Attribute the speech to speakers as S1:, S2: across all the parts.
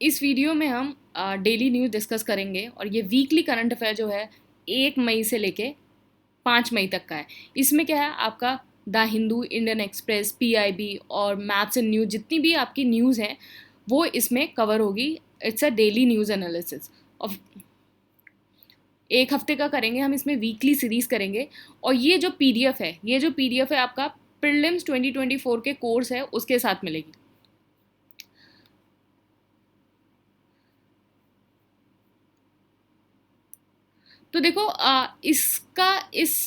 S1: इस वीडियो में हम डेली न्यूज़ डिस्कस करेंगे और ये वीकली करंट अफेयर जो है 1 मई से लेके 5 मई तक का है। इसमें क्या है, आपका the Hindu, Indian express, PIB और मैप्स एंड न्यूज़, जितनी भी आपकी न्यूज़ हैं वो इसमें कवर होगी। It's a daily news analysis of 1 हफ्ते का करेंगे हम, इसमें वीकली सीरीज़ करेंगे। और ये जो पीडीएफ है आपका प्रीलिम्स 2024 के कोर्स है उसके साथ मिलेगी। तो देखो इसका इस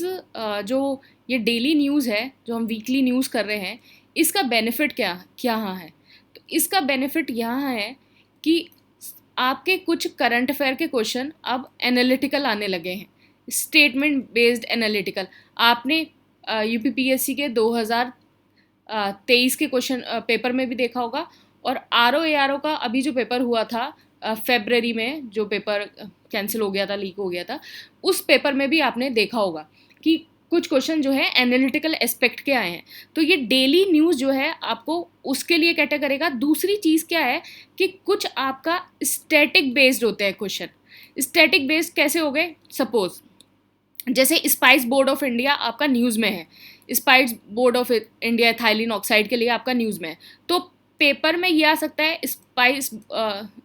S1: जो ये डेली न्यूज़ है, जो हम वीकली न्यूज़ कर रहे हैं, इसका बेनिफिट क्या क्या यहाँ है। तो इसका बेनिफिट यहाँ है कि आपके कुछ करंट अफेयर के क्वेश्चन अब एनालिटिकल आने लगे हैं, स्टेटमेंट बेस्ड एनालिटिकल। आपने यूपीपीएससी के 2023 के क्वेश्चन पेपर में भी देखा होगा, और आर ओ का अभी जो पेपर हुआ था फेबररी में, जो पेपर कैंसिल हो गया था, लीक हो गया था, उस पेपर में भी आपने देखा होगा कि कुछ क्वेश्चन जो है एनालिटिकल एस्पेक्ट के आए हैं। तो ये डेली न्यूज़ जो है आपको उसके लिए कैटर करेगा। दूसरी चीज़ क्या है कि कुछ आपका स्टैटिक बेस्ड होते हैं क्वेश्चन। स्टैटिक बेस्ड कैसे हो गए? सपोज जैसे स्पाइस बोर्ड ऑफ इंडिया आपका न्यूज़ में है, spice Board of India ethylene oxide के लिए आपका न्यूज़ में है, तो पेपर में ये आ सकता है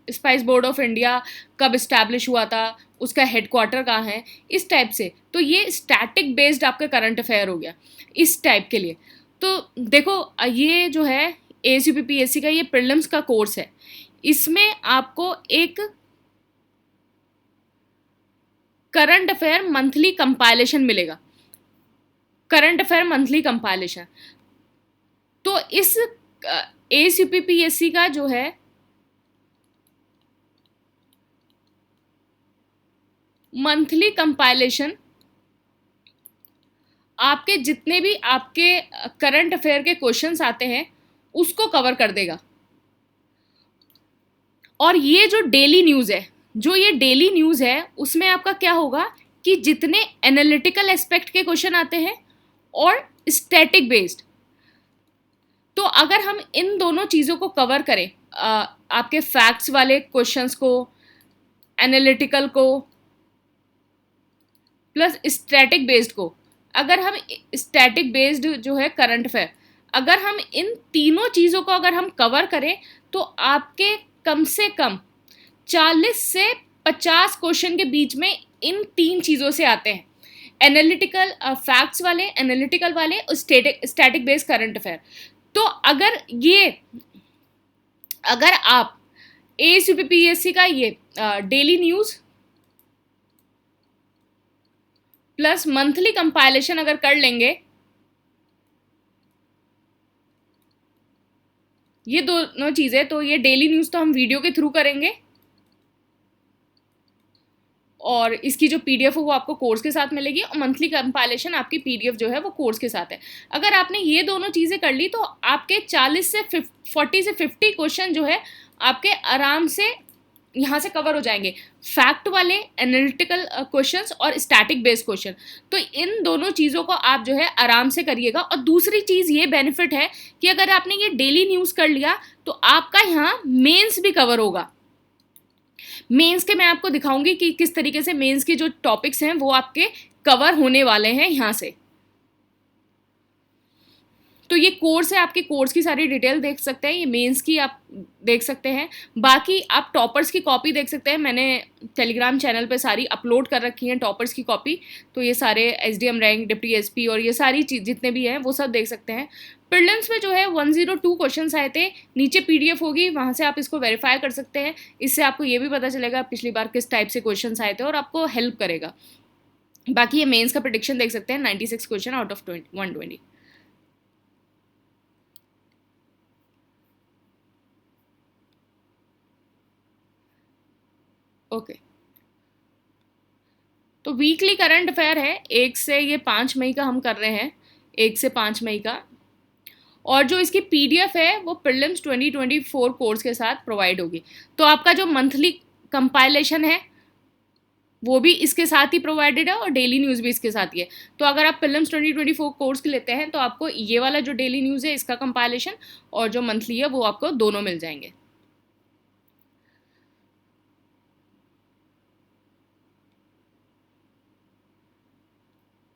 S1: स्पाइस बोर्ड ऑफ इंडिया कब इस्टेब्लिश हुआ था, उसका हेडक्वार्टर कहाँ है, इस टाइप से। तो ये स्टैटिक बेस्ड आपका करंट अफेयर हो गया इस टाइप के लिए। तो देखो ये जो है एएसयूपीपीएससी का ये प्रीलिम्स का कोर्स है, इसमें आपको एक करंट अफेयर मंथली कंपाइलेशन मिलेगा। Current affair monthly compilation. तो इस एएसयूपीपीएससी का जो है मंथली कंपाइलेशन आपके जितने भी आपके करंट अफेयर के क्वेश्चंस आते हैं उसको कवर कर देगा। और ये जो डेली न्यूज़ है, उसमें आपका क्या होगा कि जितने एनालिटिकल एस्पेक्ट के क्वेश्चन आते हैं और स्टैटिक बेस्ड, तो अगर हम इन दोनों चीज़ों को कवर करें, आपके फैक्ट्स वाले क्वेश्चंस को, एनालिटिकल को, प्लस स्टैटिक बेस्ड को, अगर हम स्टैटिक बेस्ड जो है करंट अफेयर, अगर हम इन तीनों चीज़ों को अगर हम कवर करें तो आपके कम से कम 40 से 50 क्वेश्चन के बीच में इन तीन चीज़ों से आते हैं। एनालिटिकल फैक्ट्स वाले, एनालिटिकल वाले और स्टैटिक बेस्ड करंट अफेयर। तो अगर आप एएसयूपीपीएससी का ये daily news plus monthly compilation अगर कर लेंगे, ये दोनों चीज़ें, तो ये डेली न्यूज़ तो हम वीडियो के थ्रू करेंगे और इसकी जो पीडीएफ है वो आपको कोर्स के साथ मिलेगी, और मंथली कंपाइलेशन आपकी पीडीएफ जो है वो कोर्स के साथ है। अगर आपने ये दोनों चीज़ें कर ली तो आपके 40 से 50 क्वेश्चन जो है आपके आराम से यहाँ से कवर हो जाएंगे, फैक्ट वाले, एनालिटिकल क्वेश्चंस और स्टैटिक बेस्ड क्वेश्चन। तो इन दोनों चीज़ों को आप जो है आराम से करिएगा। और दूसरी चीज़ ये बेनिफिट है कि अगर आपने ये डेली न्यूज़ कर लिया तो आपका यहाँ मेंस भी कवर होगा। मेंस के मैं आपको दिखाऊंगी कि किस तरीके से मेंस के जो टॉपिक्स हैं वो आपके कवर होने वाले हैं यहाँ से। तो ये कोर्स है, आपके कोर्स की सारी डिटेल देख सकते हैं, ये मेंस की आप देख सकते हैं। बाकी आप टॉपर्स की कॉपी देख सकते हैं, मैंने टेलीग्राम चैनल पे सारी अपलोड कर रखी हैं टॉपर्स की कॉपी। तो ये सारे एसडीएम रैंक, डिप्टी एसपी और ये सारी चीज़ जितने भी हैं वो सब देख सकते हैं। प्रीलिम्स में जो है 102 क्वेश्चन आए थे, नीचे पीडीएफ होगी, वहाँ से आप इसको वेरीफाई कर सकते हैं। इससे आपको ये भी पता चलेगा पिछली बार किस टाइप से क्वेश्चन आए थे और आपको हेल्प करेगा। बाकी ये मेंस का प्रेडिक्शन देख सकते हैं, 96 क्वेश्चन आउट ऑफ 120। ओके, तो वीकली करंट अफेयर है 1 से ये 5 मई का हम कर रहे हैं, 1 से 5 मई का। और जो इसकी पीडीएफ है वो प्रीलिम्स 2024 कोर्स के साथ प्रोवाइड होगी। तो आपका जो मंथली कंपाइलेशन है वो भी इसके साथ ही प्रोवाइडेड है और डेली न्यूज़ भी इसके साथ ही है। तो अगर आप प्रीलिम्स 2024 कोर्स के लेते हैं तो आपको ये वाला जो डेली न्यूज़ है इसका कंपाइलेशन और जो मंथली है वो आपको दोनों मिल जाएंगे।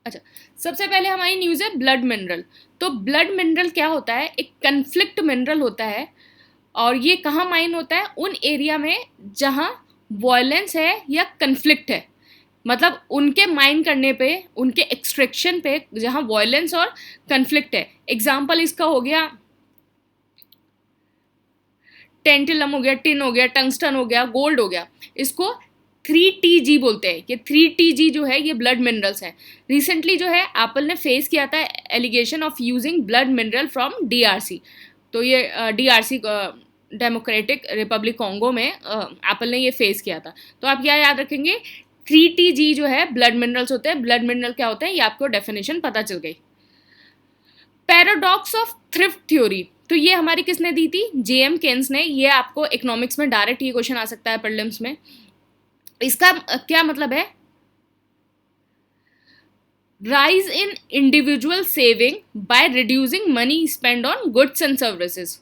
S1: अच्छा, सबसे पहले हमारी न्यूज़ है ब्लड मिनरल। तो ब्लड मिनरल क्या होता है? एक कन्फ्लिक्ट मिनरल होता है, और ये कहाँ माइन होता है? उन एरिया में जहाँ वॉयलेंस है या कन्फ्लिक्ट है, मतलब उनके माइन करने पे, उनके एक्सट्रैक्शन पे जहाँ वॉयलेंस और कन्फ्लिक्ट है। एग्जाम्पल इसका हो गया टेंटिलम हो गया, टिन हो गया, टंगस्टन हो गया, गोल्ड हो गया। इसको 3TG बोलते हैं कि 3TG जो है ये ब्लड मिनरल्स है। रिसेंटली जो है एप्पल ने फेस किया था allegation of using blood mineral from DRC। तो ये DRC डेमोक्रेटिक रिपब्लिक कॉन्गो में एप्पल ने ये फेस किया था। तो आप क्या याद रखेंगे? 3TG जो है ब्लड मिनरल्स होते हैं। ब्लड मिनरल क्या होते हैं ये आपको डेफिनेशन पता चल गई। पैराडॉक्स ऑफ थ्रिफ्ट थ्योरी, तो ये हमारी किसने दी थी? JM केन्स ने। ये आपको इकोनॉमिक्स में डायरेक्ट ये क्वेश्चन आ सकता है प्रीलिम्स में। इसका क्या मतलब है? Rise in individual saving by reducing money spend on goods and services.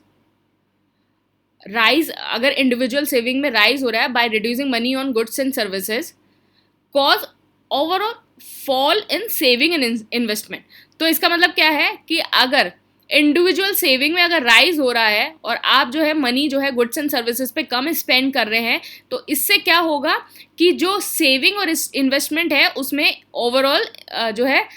S1: Rise, अगर इंडिविजुअल सेविंग में राइज हो रहा है by reducing money on goods and services, cause overall fall in saving and investment. तो इसका मतलब क्या है कि अगर इंडिविजुअल सेविंग में अगर राइज हो रहा है और आप जो है मनी जो है गुड्स एंड सर्विसेज पे कम स्पेंड कर रहे हैं, तो इससे क्या होगा कि जो सेविंग और इन्वेस्टमेंट है उसमें ओवरऑल जो है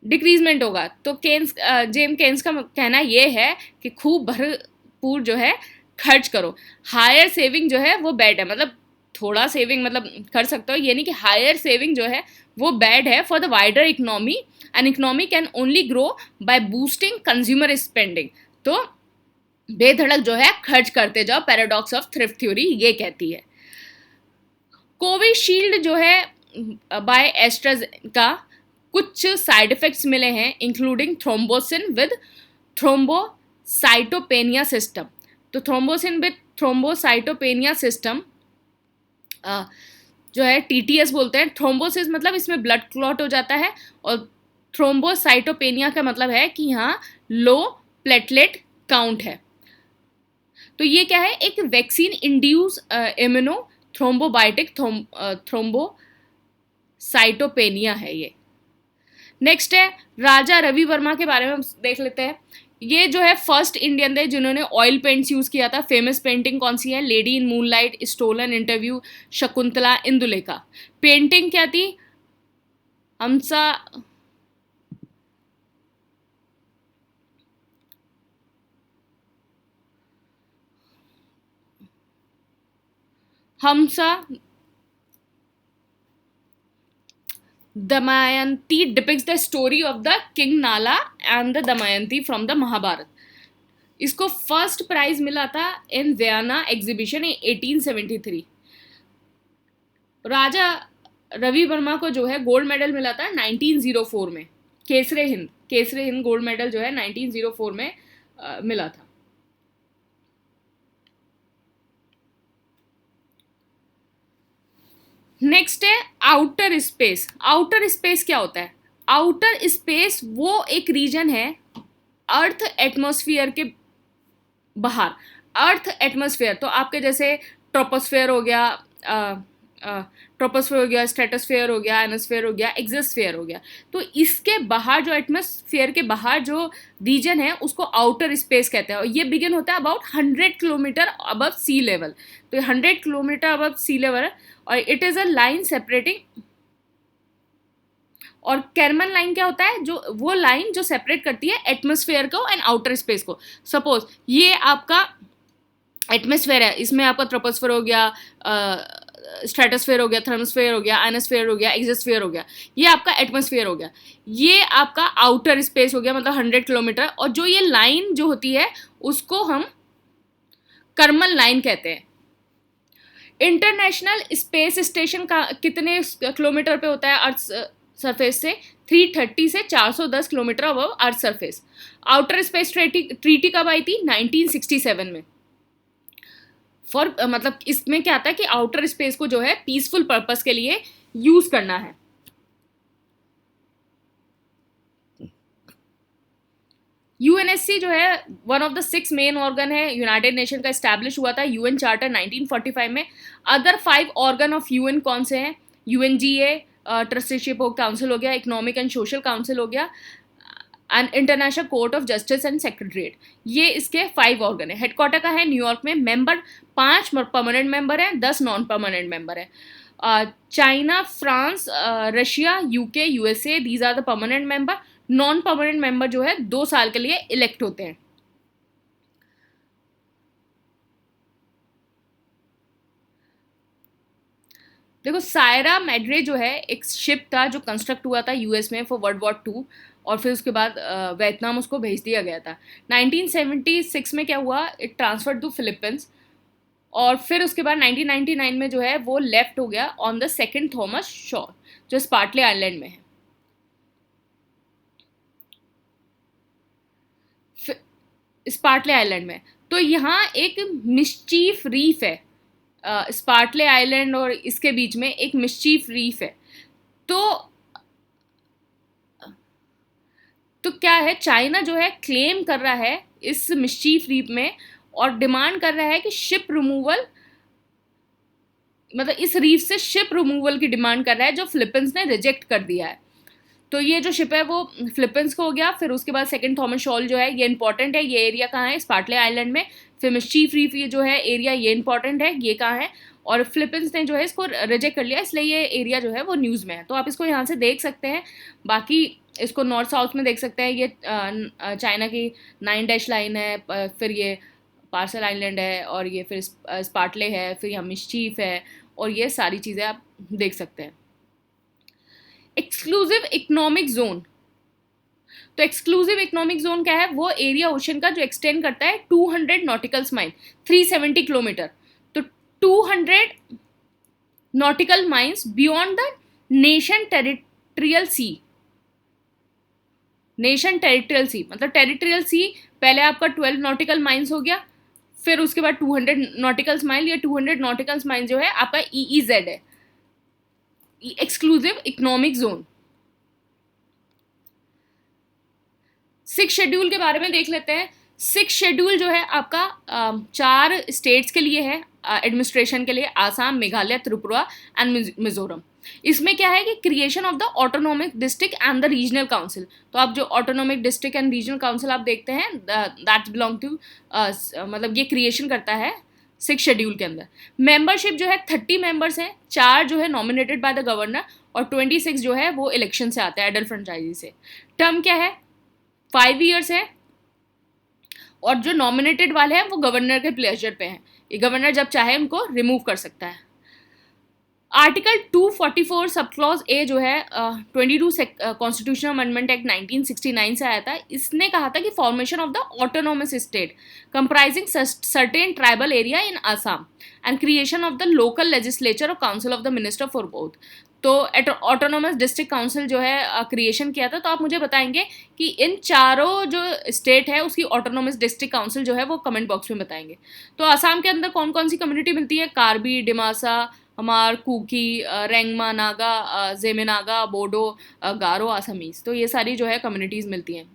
S1: डिक्रीजमेंट होगा। तो जेम केन्स का कहना ये है कि खूब भरपूर जो है खर्च करो। हायर सेविंग जो है वो बैड है, मतलब थोड़ा सेविंग मतलब कर सकते हो, ये नहीं कि हायर सेविंग जो है वो बैड है for the wider economy. An economy can only grow by boosting consumer spending. तो बेधड़क जो है खर्च करते जाओ, पैराडॉक्स ऑफ थ्रिफ्ट थ्योरी ये कहती है। कोविशील्ड जो है बाय एस्ट्राजेनेका, कुछ साइड इफेक्ट्स मिले हैं इंक्लूडिंग थ्रोम्बोसिन विद थ्रोम्बोसाइटोपेनिया सिस्टम। तो थ्रोम्बोसिन विद थ्रोम्बोसाइटोपेनिया सिस्टम जो है TTS बोलते हैं। थ्रोम्बोसिस मतलब इसमें ब्लड क्लॉट हो जाता है, और थ्रोम्बोसाइटोपेनिया का मतलब है कि यहाँ लो प्लेटलेट काउंट है। तो ये क्या है? एक वैक्सीन इंड्यूस इम्यूनो थ्रोम्बोबाइटिक थ्रोम्बोसाइटोपेनिया है ये। नेक्स्ट है राजा रवि वर्मा के बारे में हम देख लेते हैं। ये जो है फर्स्ट इंडियन थे जिन्होंने ऑयल पेंट्स यूज़ किया था। फेमस पेंटिंग कौन सी है? Lady in moonlight, stolen interview, Shakuntala, Indulekha. Painting क्या थी? Hamsa Hamsa Damayanti depicts the story of the King Nala and the Damayanti from the Mahabharata. इसको फर्स्ट प्राइज मिला था in Vienna exhibition in 1873। Raja Ravi Varma को जो है गोल्ड मेडल मिला था 1904 में। केसरे हिंद गोल्ड मेडल जो है 1904 में मिला था। नेक्स्ट है आउटर स्पेस। आउटर स्पेस क्या होता है? आउटर स्पेस वो एक रीजन है अर्थ एटमॉस्फेयर के बाहर। अर्थ एटमॉस्फेयर तो आपके जैसे ट्रोपोस्फेयर हो गया, ट्रोपोस्फेयर हो गया, स्ट्रेटोस्फेयर हो गया, एनोस्फेयर हो गया, एक्सोस्फेयर हो गया। तो इसके बाहर जो एटमॉस्फेयर के बाहर जो रीजन है उसको आउटर स्पेस कहते हैं, और ये बिगिन होता है about 100 kilometre above sea level. तो 100 किलोमीटर अबव सी लेवल, और it is a line separating. और कैरमन लाइन क्या होता है? जो वो लाइन जो सेपरेट करती है एटमॉस्फेयर को एंड आउटर स्पेस को। सपोज ये आपका एटमॉस्फेयर है, इसमें आपका ट्रोपोस्फेयर हो गया, स्ट्रेटोस्फेयर हो गया, थर्मोस्फेयर हो गया, आयनोस्फेयर हो गया, एक्सोस्फेयर हो गया, ये आपका एटमॉस्फेयर हो गया। ये आपका आउटर स्पेस हो गया, मतलब 100 किलोमीटर। और जो ये लाइन जो होती है उसको हम कर्मल लाइन कहते हैं। इंटरनेशनल स्पेस स्टेशन का कितने किलोमीटर पे होता है अर्थ सरफेस से? 330 से 410 kilometre above earth surface. Outer space treaty कब आई थी? 1967 में। फॉर मतलब इसमें क्या आता है कि आउटर स्पेस को जो है पीसफुल पर्पस के लिए यूज करना है। यूएनएससी जो है one of the 6 main organ है यूनाइटेड नेशन का, स्टैब्लिश हुआ था यूएन चार्टर 1945 में। अदर 5 ऑर्गन ऑफ यूएन कौन से हैं? UNGA, ट्रस्टीशिप काउंसिल हो गया, इकोनॉमिक एंड सोशल काउंसिल हो गया, and international court of justice and secretariat. ये इसके 5 ऑर्गन है। हेडक्वार्टर का है न्यूयॉर्क में। मेंबर 5 परमानेंट मेंबर हैं, 10 नॉन परमानेंट मेंबर हैं। China, France, Russia, UK, USA, these are the permanent member. Non permanent member जो है 2 साल के लिए इलेक्ट होते हैं। देखो, सायरा मैड्रे जो है एक शिप था जो कंस्ट्रक्ट हुआ था यूएस में फॉर वर्ल्ड वॉर 2, और फिर उसके बाद वियतनाम उसको भेज दिया गया था। 1976 में क्या हुआ, इट ट्रांसफर्ड टू फिलीपींस, और फिर उसके बाद 1999 में जो है वो लेफ्ट हो गया ऑन द सेकेंड थॉमस शोर, जो स्पार्टले आइलैंड में है। स्पार्टले आइलैंड में, तो यहाँ एक मिस्चीफ रीफ है। स्पार्टले आइलैंड और इसके बीच में एक मिस्चीफ रीफ है। तो क्या है, चाइना जो है क्लेम कर रहा है इस मिस्चीफ रीफ में, और डिमांड कर रहा है कि शिप रिमूवल, मतलब इस रीफ से शिप रिमूवल की डिमांड कर रहा है, जो फिलीपींस ने रिजेक्ट कर दिया है। तो ये जो शिप है वो फिलीपींस को हो गया। फिर उसके बाद सेकंड थॉमस शॉल जो है ये इंपॉर्टेंट है। ये एरिया कहाँ है, स्पार्टले आइलैंड में। फिर मिस्चीफ रीफ ये जो है एरिया, ये इंपॉर्टेंट है, ये कहाँ है। और फिलीपींस ने जो है इसको रिजेक्ट कर लिया, इसलिए ये एरिया जो है वो न्यूज़ में है। तो आप इसको यहाँ से देख सकते हैं। बाकी इसको नॉर्थ साउथ में देख सकते हैं। ये चाइना की 9 डैश लाइन है, फिर ये पार्सल आइलैंड है, और ये फिर स्पार्टले है, फिर यहाँ मिस्चीफ है, और ये सारी चीज़ें आप देख सकते हैं। एक्सक्लूसिव इकोनॉमिक जोन, तो एक्सक्लूसिव इकोनॉमिक जोन क्या है, वो एरिया ओशन का जो एक्सटेंड करता है 200 नॉटिकल माइल, 370 किलोमीटर। तो 200 nautical miles beyond the nation territorial C. Nation territorial सी मतलब टेरिटोरियल सी, पहले आपका 12 नॉटिकल माइल्स हो गया, फिर उसके बाद 200 नॉटिकल माइल। ये 200 नॉटिकल माइल जो है आपका EEZ है, एक्सक्लूसिव इकोनॉमिक जोन। 6 शेड्यूल के बारे में देख लेते हैं। 6 शेड्यूल जो है आपका 4 स्टेट्स के लिए है एडमिनिस्ट्रेशन के लिए, आसाम, मेघालय, त्रिपुरा एंड मिजोरम। इसमें क्या है कि creation of the autonomic district and the regional council. तो आप जो autonomic district and regional council आप देखते हैं, दैट्स बिलोंग टू, मतलब ये क्रिएशन करता है 6 शेड्यूल के अंदर। मेंबरशिप जो है 30 मेंबर्स हैं, 4 जो है नॉमिनेटेड बाय द गवर्नर, और 26 जो है वो इलेक्शन से आता है, एडल्ट फ्रेंचाइजी से। टर्म क्या है, 5 ईयर्स है, और जो नॉमिनेटेड वाले हैं वो गवर्नर के प्लेजर पे हैं। ये गवर्नर जब चाहे उनको रिमूव कर सकता है। आर्टिकल 244 सब क्लॉज ए जो है 22 कॉन्स्टिट्यूशनल अमेंडमेंट एक्ट 1969 से आया था। इसने कहा था कि formation of the autonomous state comprising certain tribal area in Assam and creation of the local legislature और council of the minister for both. तो ऑटोनोमस डिस्ट्रिक्ट काउंसिल जो है क्रिएशन किया था। तो आप मुझे बताएंगे कि इन चारों जो स्टेट है उसकी ऑटोनोमस डिस्ट्रिक्ट काउंसिल जो है वो कमेंट बॉक्स में बताएंगे। तो आसाम के अंदर कौन कौन सी कम्युनिटी मिलती है, कार्बी, डिमासा, हमार, कुकी, रेंगमा, नागा, जेमेनागा, बोडो, गारो, आसामीज। तो ये सारी जो है कम्युनिटीज़ मिलती हैं।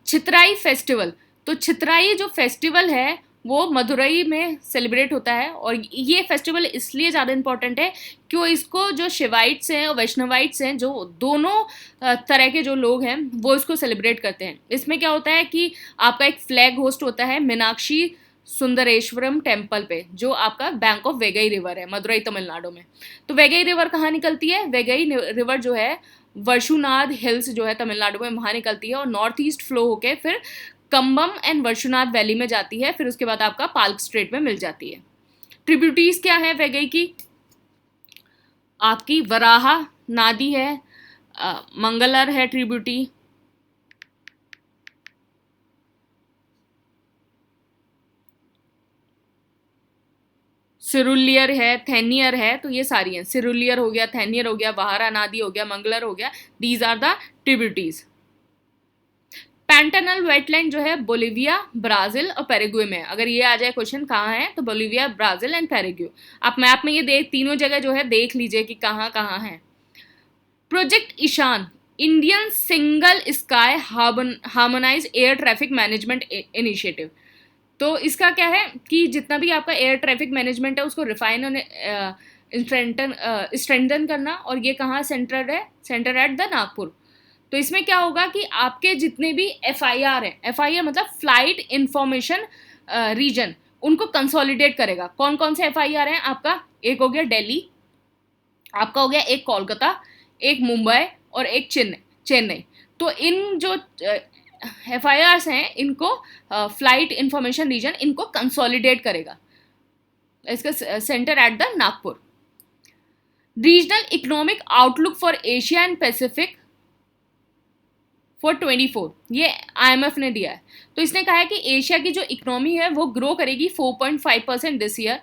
S1: छितराई फेस्टिवल, तो छितराई जो फेस्टिवल है वो मदुरई में सेलिब्रेट होता है, और ये फेस्टिवल इसलिए ज़्यादा इम्पॉर्टेंट है क्यों इसको जो शिवाइट्स हैं और वैष्णवाइट्स हैं, जो दोनों तरह के जो लोग हैं वो इसको सेलिब्रेट करते हैं। इसमें क्या होता है कि आपका एक फ्लैग होस्ट होता है मीनाक्षी सुंदरेश्वरम टेम्पल पे, जो आपका बैंक ऑफ वेगई रिवर है मदुरई तमिलनाडु में। तो वेगई रिवर कहाँ निकलती है, वेगई रिवर जो है वर्षुनाथ हिल्स जो है तमिलनाडु में, वहाँ निकलती है, और नॉर्थ ईस्ट फ्लो होके फिर कंबम एंड वर्षुनाथ वैली में जाती है, फिर उसके बाद आपका पाल्क स्ट्रेट में मिल जाती है। ट्रिब्यूटीज क्या है वेगई की, आपकी वराहा नादी है, मंगलर है ट्रिब्यूटी, सिरुलियर है, थेनियर है। तो ये सारी हैं, सिरुलियर हो गया, थेनियर हो गया, वहारा नादी हो गया, मंगलर हो गया, these are the tributaries. Pantanal wetland जो है बोलिविया, ब्राज़ील और पैराग्वे में। अगर ये आ जाए क्वेश्चन कहाँ है, तो बोलिविया, ब्राज़ील एंड पैराग्वे। आप मैप में ये तीनों जगह जो है देख लीजिए कि कहाँ कहाँ है। Project Ishan, Indian single sky harmonise air traffic management initiative. तो इसका क्या है कि जितना भी आपका एयर ट्रैफिक मैनेजमेंट है उसको स्ट्रेंथन करना, और ये कहाँ सेंटर है, सेंटर एट द नागपुर। तो इसमें क्या होगा कि आपके जितने भी FIR हैं, FIR मतलब फ्लाइट इंफॉर्मेशन रीजन, उनको कंसोलिडेट करेगा। कौन कौन से FIR हैं आपका, एक हो गया दिल्ली, आपका हो गया एक कोलकाता, एक मुंबई और एक चेन्नई। तो इन जो FIRs हैं इनको फ्लाइट इंफॉर्मेशन रीजन इनको कंसोलिडेट करेगा, इसका centre at the Nagpur. Regional economic outlook for Asia and Pacific for 24, ये IMF ने दिया है। तो इसने कहा है कि एशिया की जो इकोनॉमी है वो ग्रो करेगी 4.5% दिस ईयर।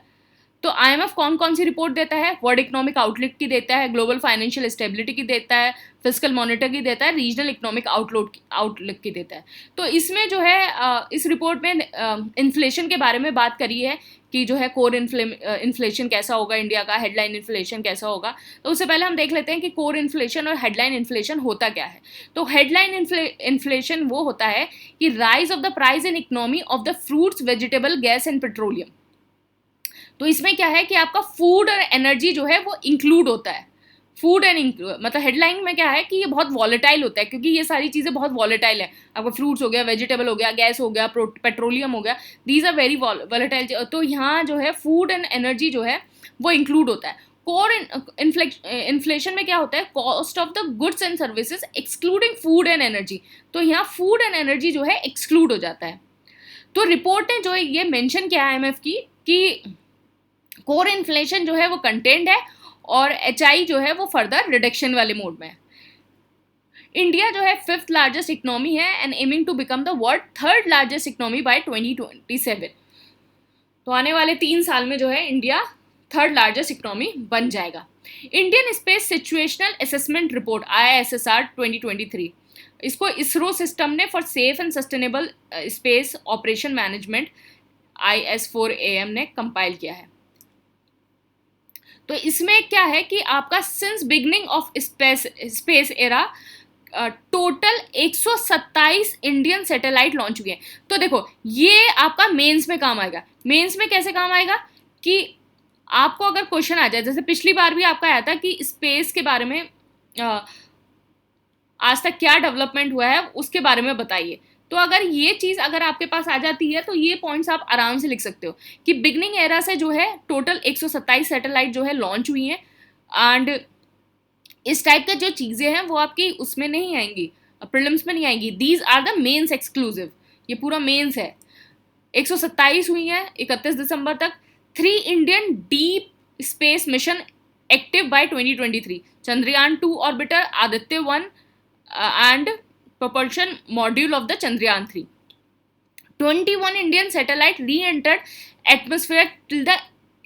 S1: तो IMF कौन कौन सी रिपोर्ट देता है, वर्ल्ड इकोनॉमिक आउटलुक की देता है, ग्लोबल फाइनेंशियल स्टेबिलिटी की देता है, फिस्कल मॉनिटर की देता है, रीजनल इकोनॉमिक आउटलुक की देता है। तो इसमें जो है इस रिपोर्ट में इन्फ्लेशन के बारे में बात करी है कि जो है कोर इन्फ्लेशन कैसा होगा इंडिया का, हेडलाइन इन्फ्लेशन कैसा होगा। तो उससे पहले हम देख लेते हैं कि कोर इन्फ्लेशन और हेडलाइन इन्फ्लेशन होता क्या है। तो हेडलाइन इन्फ्लेशन वो होता है कि rise of the price in economy of the fruits, vegetable, gas and petroleum. तो इसमें क्या है कि आपका फूड और एनर्जी जो है वो इंक्लूड होता है। फूड एंड मतलब हेडलाइन में क्या है कि ये बहुत वॉलेटाइल होता है, क्योंकि ये सारी चीज़ें बहुत वॉलेटाइल है। आपका फ्रूट्स हो गया, वेजिटेबल हो गया, गैस हो गया, पेट्रोलियम हो गया, दीज आर वेरी वॉलेटाइल। तो यहाँ जो है फूड एंड एनर्जी जो है वो इंक्लूड होता है। कोर इन्फ्लेशन में क्या होता है, cost of the goods and services excluding food and energy. तो यहाँ फूड एंड एनर्जी जो है एक्सक्लूड हो जाता है। तो रिपोर्ट ने जो है ये मेंशन किया IMF की कि कोर इन्फ्लेशन जो है वो कंटेंट है और HI जो है वो फर्दर रिडक्शन वाले मोड में है। इंडिया जो है 5th लार्जेस्ट इकोनॉमी है and aiming to become the world 3rd largest economy by 2027। तो आने वाले 3 साल में जो है इंडिया 3rd लार्जेस्ट इकोनॉमी बन जाएगा। Indian space situational assessment report ISSR 2023, इसको इसरो सिस्टम ने for safe and sustainable space operation management IS4AM ने कंपाइल किया है। तो इसमें क्या है कि आपका since beginning of space era total 127 Indian satellite launch हुए हैं। तो देखो ये आपका मेंस में काम आएगा। मेंस में कैसे काम आएगा कि आपको अगर क्वेश्चन आ जाए, जैसे पिछली बार भी आपका आया था कि स्पेस के बारे में आज तक क्या डेवलपमेंट हुआ है उसके बारे में बताइए। तो अगर ये चीज़ अगर आपके पास आ जाती है तो ये पॉइंट्स आप आराम से लिख सकते हो कि बिगनिंग एरा से जो है टोटल 127 सैटेलाइट जो है लॉन्च हुई हैं। एंड इस टाइप का जो चीज़ें हैं वो आपकी उसमें नहीं आएंगी, प्रीलिम्स में नहीं आएंगी। These are the mains exclusive, ये पूरा मेंस है। 127 हुई हैं 31 दिसंबर तक। 3 Indian deep space mission active by 2023, Chandrayaan 2 orbiter, Aditya 1 and propulsion module of the Chandrayaan 3. 21 Indian satellite re-entered atmosphere till the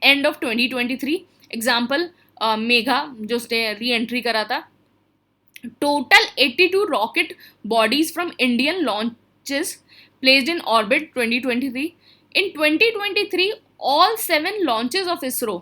S1: end of 2023. Example Megha जो उसने re-entry करा था। Total 82 rocket bodies from Indian launches placed in orbit 2023. In 2023 all 7 launches of ISRO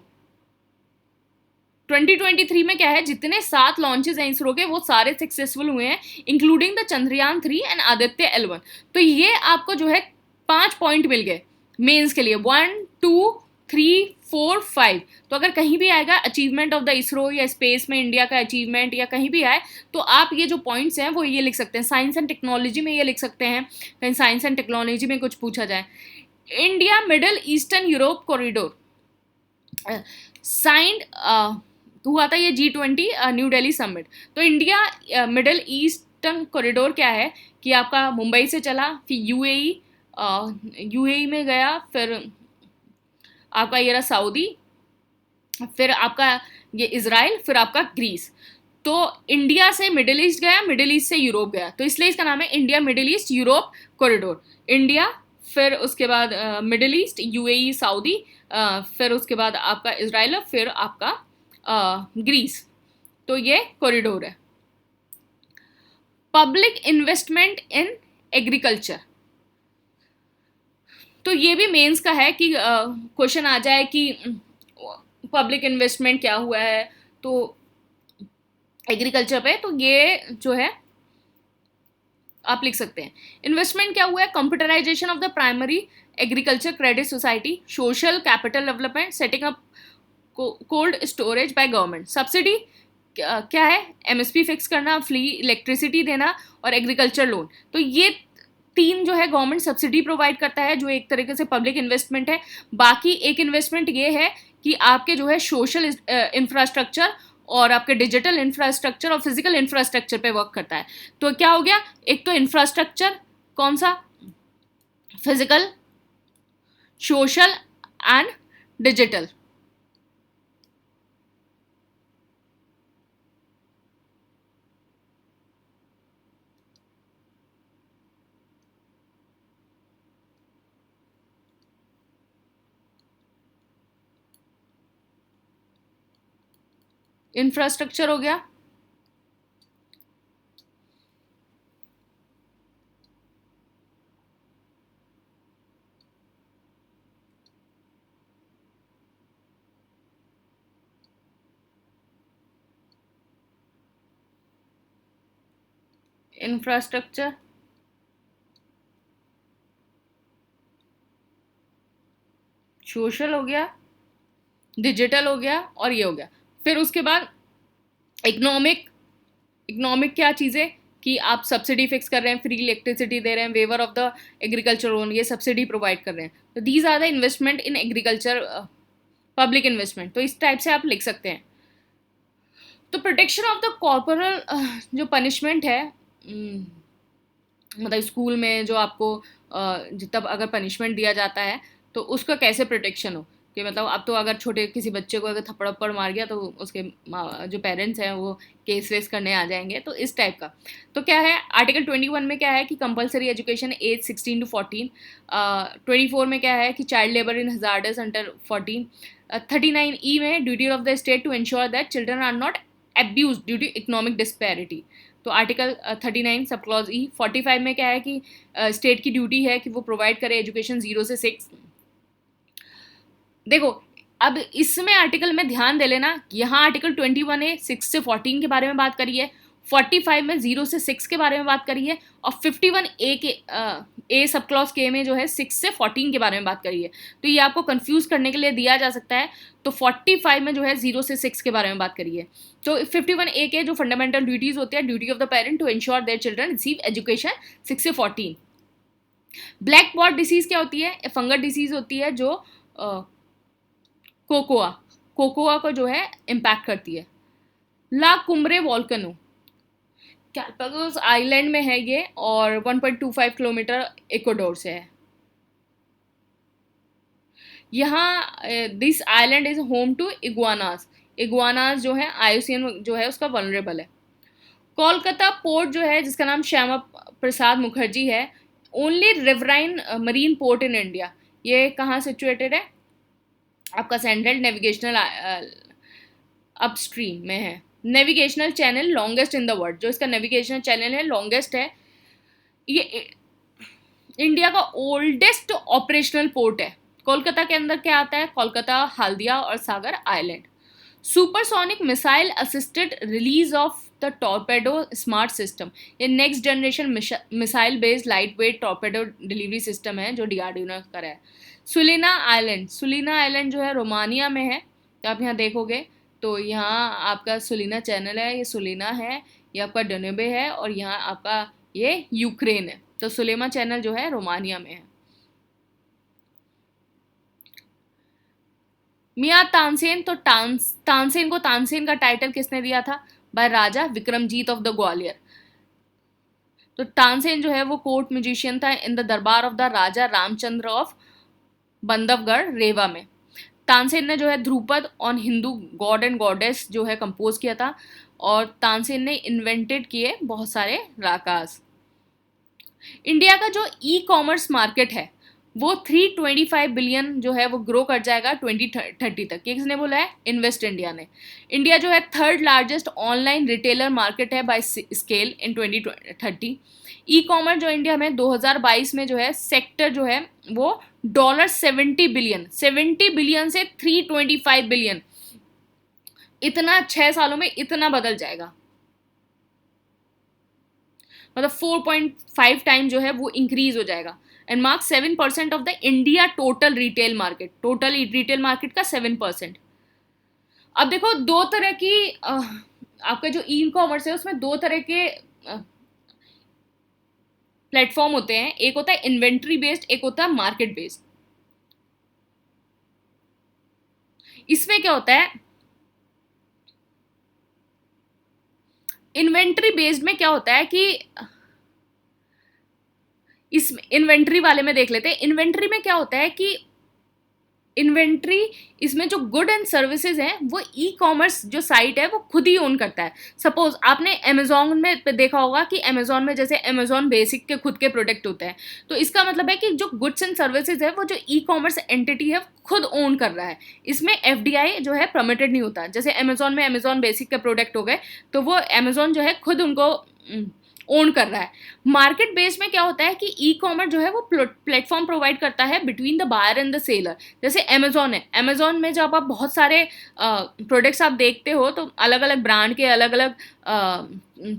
S1: 2023 में क्या है, जितने 7 launches हैं इसरो के वो सारे सक्सेसफुल हुए हैं, including the Chandrayaan 3 and Aditya L1। तो ये आपको जो है 5 पॉइंट मिल गए मेंस के लिए, 1 2 3 4 5। तो अगर कहीं भी आएगा अचीवमेंट ऑफ द इसरो या स्पेस में इंडिया का अचीवमेंट या कहीं भी आए तो आप ये जो पॉइंट्स हैं वो ये लिख सकते हैं। साइंस एंड टेक्नोलॉजी में ये लिख सकते हैं, कहीं साइंस एंड टेक्नोलॉजी में कुछ पूछा जाए। India middle eastern Europe corridor signed हुआ था ये G20 न्यू दिल्ली समिट। तो इंडिया मिडल ईस्टर्न कॉरिडोर क्या है कि आपका मुंबई से चला, फिर यूएई में गया, फिर आपका ये रहा सऊदी, फिर आपका ये इजराइल, फिर आपका ग्रीस। तो इंडिया से मिडिल ईस्ट गया, मिडिल ईस्ट से यूरोप गया, तो इसलिए इसका नाम है India middle east Europe corridor. India, फिर उसके बाद मिडिल ईस्ट, यूएई, सऊदी, फिर उसके बाद आपका इजराइल, फिर आपका ग्रीस। तो ये कॉरिडोर है। पब्लिक इन्वेस्टमेंट इन एग्रीकल्चर, तो ये भी मेंस का है कि क्वेश्चन आ जाए कि पब्लिक इन्वेस्टमेंट क्या हुआ है तो एग्रीकल्चर पे, तो ये जो है आप लिख सकते हैं। इन्वेस्टमेंट क्या हुआ है, computerisation of the primary agriculture credit society, social capital development, setting up cold storage by government. Subsidy क्या है? एमएसपी फिक्स करना, फ्री इलेक्ट्रिसिटी देना और एग्रीकल्चर लोन। तो ये तीन जो है गवर्नमेंट सब्सिडी प्रोवाइड करता है, जो एक तरीके से पब्लिक इन्वेस्टमेंट है। बाकी एक इन्वेस्टमेंट ये है कि आपके जो है सोशल इंफ्रास्ट्रक्चर और आपके डिजिटल इंफ्रास्ट्रक्चर और फिजिकल इंफ्रास्ट्रक्चर पे वर्क करता है। तो क्या हो गया? एक तो इंफ्रास्ट्रक्चर कौन सा? Physical, social and digital. Infrastructure हो गया, इंफ्रास्ट्रक्चर, सोशल हो गया, डिजिटल हो गया और ये हो गया। फिर उसके बाद इकोनॉमिक। इकोनॉमिक क्या चीज़ है कि आप सब्सिडी फिक्स कर रहे हैं, फ्री इलेक्ट्रिसिटी दे रहे हैं, waiver of the agriculture loan, ये सब्सिडी प्रोवाइड कर रहे हैं। तो these are the investment in agriculture, public investment. तो इस टाइप से आप लिख सकते हैं। तो प्रोटेक्शन ऑफ द कॉर्पोरल जो पनिशमेंट है, मतलब स्कूल में जो आपको तब अगर पनिशमेंट दिया जाता है तो उसका कैसे प्रोटेक्शन हो, कि मतलब अब तो अगर छोटे किसी बच्चे को अगर थप्पड़ वप्पड़ मार गया तो उसके जो पेरेंट्स हैं वो केस वेस करने आ जाएंगे। तो इस टाइप का। तो क्या है आर्टिकल 21 में क्या है कि कंपलसरी एजुकेशन एज 16 to 14। 24 में क्या है कि child labour in hazardous under 14। 39E में duty of the state to ensure that children are not abuse due to economic disparity. तो आर्टिकल 39 सब क्लॉज ई। 45 में क्या है कि स्टेट की ड्यूटी है कि वो प्रोवाइड करे एजुकेशन 0 से 6। देखो अब इसमें आर्टिकल में ध्यान दे लेना, यहाँ आर्टिकल 21 है 6 से 14 के बारे में बात करी है, 45 में 0 से 6 के बारे में बात करी है, और 51A के ए सब क्लॉज के में जो है 6 से 14 के बारे में बात करी है। तो ये आपको कंफ्यूज करने के लिए दिया जा सकता है। तो 45 में जो है 0 से 6 के बारे में बात करी है। तो 51A के जो फंडामेंटल ड्यूटीज होती है, duty of the parent to ensure their children receive education 6 से 14। ब्लैक बॉट डिसीज क्या होती है? फंगल डिसीज होती है जो कोकोआ को जो है इम्पैक्ट करती है। ला कुम्ब्रे वॉल्केनो गैलापागोस आइलैंड में है ये, और 1.25 किलोमीटर इक्वाडोर से है। यहाँ this island is home to iguanas. Iguanas जो है आयुसियन जो है उसका वनरेबल है। कोलकाता पोर्ट जो है जिसका नाम श्यामा प्रसाद मुखर्जी है, only riverine marine port in India. ये कहाँ सिचुएटेड है? आपका सेंट्रल नेविगेशनल अपस्ट्रीम में है। Navigational channel longest in the world, जो इसका नेविगेशनल चैनल है लॉन्गेस्ट है। ये इंडिया का ओल्डेस्ट ऑपरेशनल पोर्ट है। कोलकाता के अंदर क्या आता है? कोलकाता, हल्दिया और Sagar island. Supersonic missile assisted release of the torpedo smart system. ये next generation missile based light weight torpedo delivery system है जो डीआरडीओ ने करा है। सुलिना आइलैंड। सुलिना आइलैंड जो है रोमानिया में है। तो आप यहाँ देखोगे तो यहाँ आपका सुलिना चैनल है, ये सुलिना है, ये आपका डनेबे है, और यहाँ आपका ये यूक्रेन है। तो सुलेमा चैनल जो है रोमानिया में है। मियाँ तानसेन। तो तानसेन को तानसेन का टाइटल किसने दिया था? By Raja Vikramjit of the Gwalior. तो तानसेन जो है वो कोर्ट म्यूजिशियन था in the darbar of the Raja Ramchandra of Bandhavgarh Rewa में। तानसेन ने जो है dhrupad on Hindu god and goddess जो है कंपोज किया था, और तानसेन ने इन्वेंटेड किए बहुत सारे राकास। इंडिया का जो ई कॉमर्स मार्केट है वो 325 बिलियन जो है वो ग्रो कर जाएगा 2030 तक। किसने बोला है? इन्वेस्ट इंडिया ने। इंडिया जो है third largest online retailer market है by scale in 2030। E commerce जो इंडिया में 2022 में जो है सेक्टर जो है वो $70 बिलियन, 70 बिलियन से 325 बिलियन, इतना 6 सालों में इतना बदल जाएगा। मतलब 4.5 टाइम जो है वो इंक्रीज हो जाएगा, and mark 7% of the India total retail market. Total retail market का 7%। अब देखो दो तरह की आपका जो ई कॉमर्स है उसमें दो तरह के प्लेटफॉर्म होते हैं, एक होता है इन्वेंट्री बेस्ड, एक होता है मार्केट बेस्ड। इसमें क्या होता है, इन्वेंट्री बेस्ड में क्या होता है कि इस इन्वेंट्री वाले में देख लेते हैं। इन्वेंट्री में क्या होता है कि इन्वेंट्री, इसमें जो गुड एंड सर्विसेज हैं वो ई कॉमर्स जो साइट है वो खुद ही ओन करता है। सपोज आपने अमेजोन में देखा होगा कि अमेजोन में जैसे अमेजोन बेसिक के खुद के प्रोडक्ट होते हैं, तो इसका मतलब है कि जो गुड्स एंड सर्विसेज है वो जो ई कॉमर्स एंटिटी है खुद ओन कर रहा है। इसमें एफडीआई जो है परमिटेड नहीं होता। जैसे अमेजोन में अमेजोन बेसिक के प्रोडक्ट हो गए तो वो अमेजोन जो है खुद उनको ओन कर रहा है। मार्केट बेस में क्या होता है कि ई कॉमर्स जो है वो प्लेटफॉर्म प्रोवाइड करता है between the buyer and the seller. जैसे अमेजोन है, अमेजोन में जब आप बहुत सारे प्रोडक्ट्स आप देखते हो तो अलग अलग ब्रांड के अलग अलग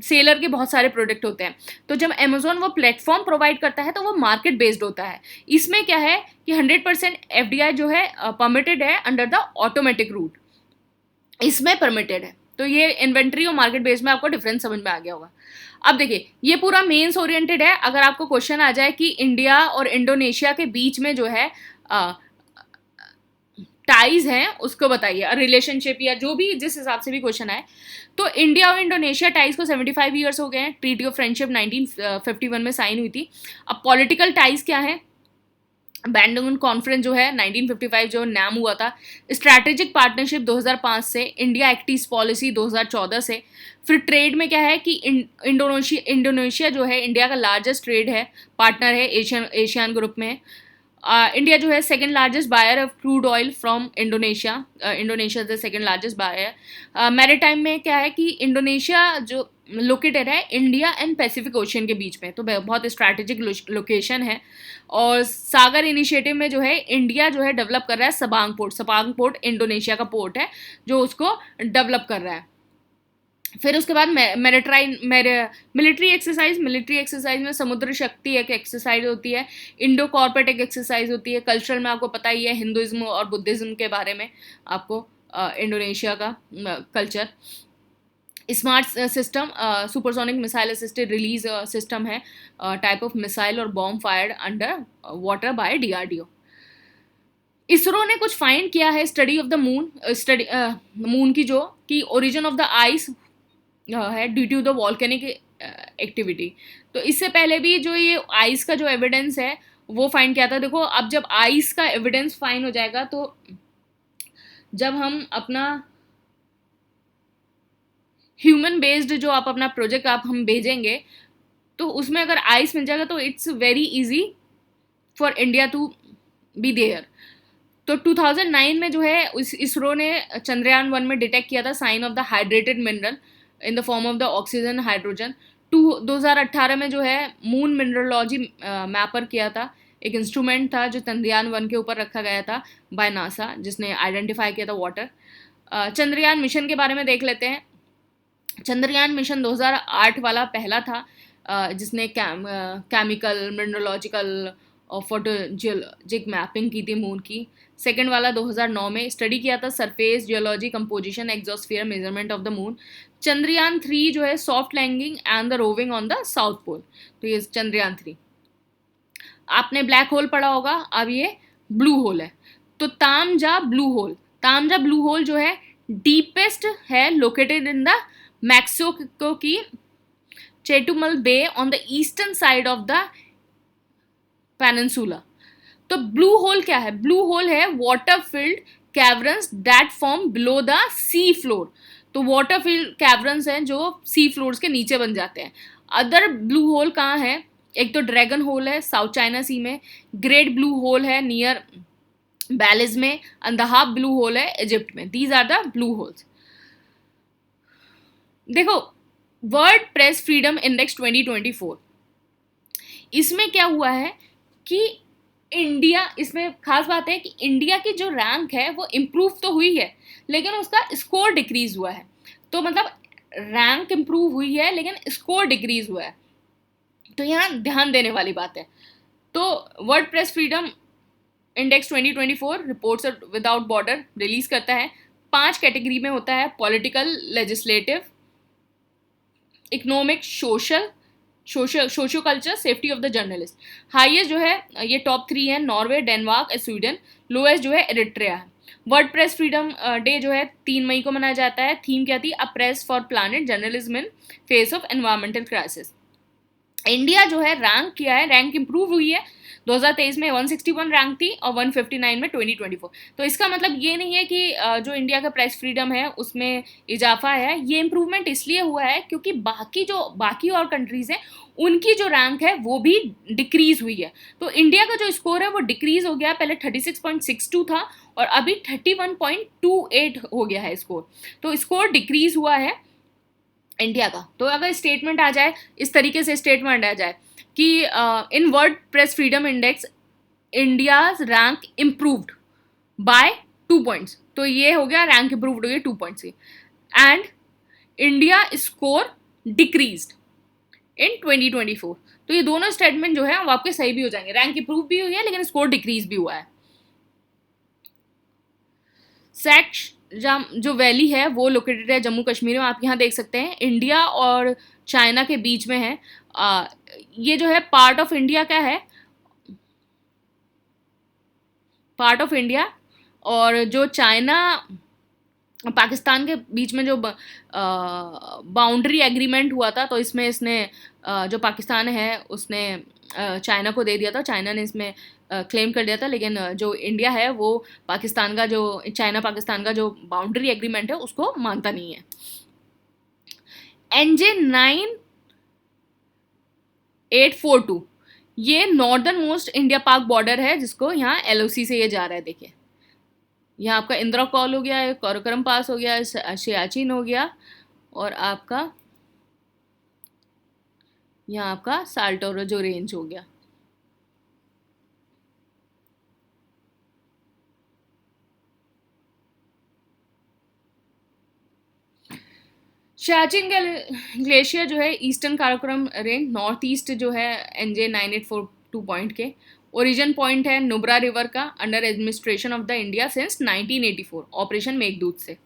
S1: सेलर के बहुत सारे प्रोडक्ट होते हैं। तो जब अमेजोन वो प्लेटफॉर्म प्रोवाइड करता है तो वो मार्केट बेस्ड होता है। इसमें क्या है कि 100% एफडीआई जो है परमिटेड है अंडर द ऑटोमेटिक रूट, इसमें परमिटेड है। तो ये इन्वेंट्री और मार्केट बेस में आपको डिफरेंस समझ में आ गया होगा। अब देखिए ये पूरा मेंस ओरिएंटेड है। अगर आपको क्वेश्चन आ जाए कि इंडिया और इंडोनेशिया के बीच में जो है टाइज हैं उसको बताइए, रिलेशनशिप या जो भी जिस हिसाब से भी क्वेश्चन आए, तो इंडिया और इंडोनेशिया टाइज को 75 ईयर्स हो गए हैं। ट्रीटी ऑफ फ्रेंडशिप 1951 में साइन हुई थी। अब पॉलिटिकल टाइज क्या है, बैंडंग कॉन्फ्रेंस जो है 1955 जो नाम हुआ था, स्ट्रैटेजिक पार्टनरशिप 2005 से, इंडिया एक्ट ईस्ट पॉलिसी 2014 से। फिर ट्रेड में क्या है कि इंडोनेशिया जो है इंडिया का लार्जेस्ट ट्रेड है, पार्टनर है एशियन ग्रुप में। इंडिया जो है second largest buyer of crude oil from Indonesia, Indonesia is the second largest buyer. Maritime में क्या है कि इंडोनेशिया जो लोकेटेड है इंडिया एंड पैसिफिक ओशियन के बीच में, तो बहुत स्ट्रैटेजिक लोकेशन है। और सागर इनिशिएटिव में जो है इंडिया जो है डेवलप कर रहा है Sabang port. Sabang port Indonesia का पोर्ट है जो उसको डेवलप कर रहा है। फिर उसके बाद मिलिट्री एक्सरसाइज में समुद्र शक्ति एक एक्सरसाइज होती है, इंडो कॉर्पोरेट एक एक्सरसाइज होती है। कल्चरल में आपको पता ही है हिंदुइज्म और बुद्धिज्म के बारे में आपको, इंडोनेशिया का culture. Smart system supersonic missile assisted release system है, टाइप ऑफ मिसाइल और bomb fired under water by DRDO. ISRO ने कुछ फाइंड किया है study of the moon, moon की जो कि ओरिजिन ऑफ द आइस है due to the volcanic activity. तो इससे पहले भी जो ये आइस का जो एविडेंस है वो फाइंड किया था। देखो अब जब आइस का एविडेंस फाइंड हो जाएगा तो जब हम अपना ह्यूमन बेस्ड जो आप अपना प्रोजेक्ट आप हम भेजेंगे तो उसमें अगर आइस मिल जाएगा तो it's very easy for India to be there. तो 2009 में जो है इसरो ने चंद्रयान 1 में डिटेक्ट किया था sign of the hydrated mineral in the form of the oxygen hydrogen. 2018 में जो है मून मिनरलॉजी मैपर किया था, एक इंस्ट्रूमेंट था जो चंद्रयान 1 के ऊपर रखा गया था बाय नासा, जिसने आइडेंटिफाई किया था वाटर। चंद्रयान मिशन के बारे में देख लेते हैं। चंद्रयान मिशन 2008 वाला पहला था जिसने केमिकल मिनरलॉजिकल और फोटोजियोलॉजिक मैपिंग की थी मून की। सेकेंड वाला 2009 में स्टडी किया था surface geology composition exosphere measurement of the moon. Chandrayaan 3 जो है soft landing and the roving on the south pole, तो ये चंद्रयान 3। आपने ब्लैक होल पढ़ा होगा, अब ये ब्लू होल है। तो तामजा ब्लू होल जो है डीपेस्ट है, लोकेटेड इन द मैक्सिको की Chetumal bay on the eastern side of the peninsula. तो ब्लू होल क्या है, ब्लू होल है water filled caverns that form below the sea floor. तो वाटर फिल्ड कैवर्न्स हैं जो सी फ्लोर्स के नीचे बन जाते हैं। अदर ब्लू होल कहाँ है, एक तो ड्रैगन होल है साउथ चाइना सी में, ग्रेट ब्लू होल है नियर बैलिज में, and the half blue whole है इजिप्ट में। These are the blue holes. देखो वर्ल्ड प्रेस फ्रीडम इंडेक्स 2024, इसमें क्या हुआ है कि इंडिया, इसमें खास बात है कि इंडिया की जो रैंक है वो इम्प्रूव तो हुई है लेकिन उसका स्कोर डिक्रीज हुआ है। तो मतलब रैंक इम्प्रूव हुई है लेकिन स्कोर डिक्रीज हुआ है, तो यहाँ ध्यान देने वाली बात है। तो world Press Freedom Index 2024 reports without border release करता है 5 कैटेगरी में होता है, political, legislative, economic, socio culture, safety of the journalist. Highest जो है ये टॉप 3 है, नॉर्वे, डेनमार्क, स्वीडन। लोएस्ट जो है एरिट्रिया है। वर्ड प्रेस फ्रीडम डे जो है 3 मई को मनाया जाता है। थीम क्या थी? A press for planet, journalism in face of environmental crisis. India जो है रैंक किया है, रैंक इंप्रूव हुई है। 2023 में 161 रैंक थी और 159 में 2024। तो इसका मतलब ये नहीं है कि जो इंडिया का प्रेस फ्रीडम है उसमें इजाफा है। ये इम्प्रूवमेंट इसलिए हुआ है क्योंकि बाकी और कंट्रीज़ हैं उनकी जो रैंक है वो भी डिक्रीज हुई है। तो इंडिया का जो स्कोर है वो डिक्रीज हो गया, पहले 36.62 था और अभी 31.28 हो गया है स्कोर। तो स्कोर डिक्रीज हुआ है इंडिया का। तो अगर स्टेटमेंट आ जाए, इस तरीके से स्टेटमेंट आ जाए कि in World Press Freedom Index India's rank improved by 2 points, तो ये हो गया रैंक इम्प्रूव्ड हो गया 2 पॉइंट्स से। एंड इंडिया स्कोर डिक्रीज्ड इन 2024। तो ये दोनों स्टेटमेंट जो है वो आपके सही भी हो जाएंगे, रैंक इम्प्रूव भी हुई है लेकिन स्कोर डिक्रीज भी हुआ है। सेक्श जो वैली है वो लोकेटेड है जम्मू कश्मीर में। आप यहाँ देख सकते हैं इंडिया और चाइना के बीच में है। ये जो है पार्ट ऑफ इंडिया का है, पार्ट ऑफ इंडिया। और जो चाइना पाकिस्तान के बीच में जो बाउंड्री एग्रीमेंट हुआ था, तो इसमें इसने जो पाकिस्तान है उसने चाइना को दे दिया था, चाइना ने इसमें क्लेम कर दिया था। लेकिन जो इंडिया है वो पाकिस्तान का जो चाइना पाकिस्तान का जो बाउंड्री एग्रीमेंट है उसको मानता नहीं है। NJ9842 ये नॉर्दर्न मोस्ट इंडिया पाक बॉर्डर है जिसको यहाँ LOC से ये जा रहा है। देखिए यहाँ आपका इंदिरा कॉल हो गया, काराकोरम पास हो गया, सियाचिन हो गया और आपका यहाँ आपका साल्टोरो जो रेंज हो गया। सियाचिन ग्लेशियर जो है eastern Karakoram range, north east जो है NJ9842 पॉइंट के। ओरिजिन पॉइंट है नुब्रा रिवर का, under administration of the India since 1984, operation Meghdoot से।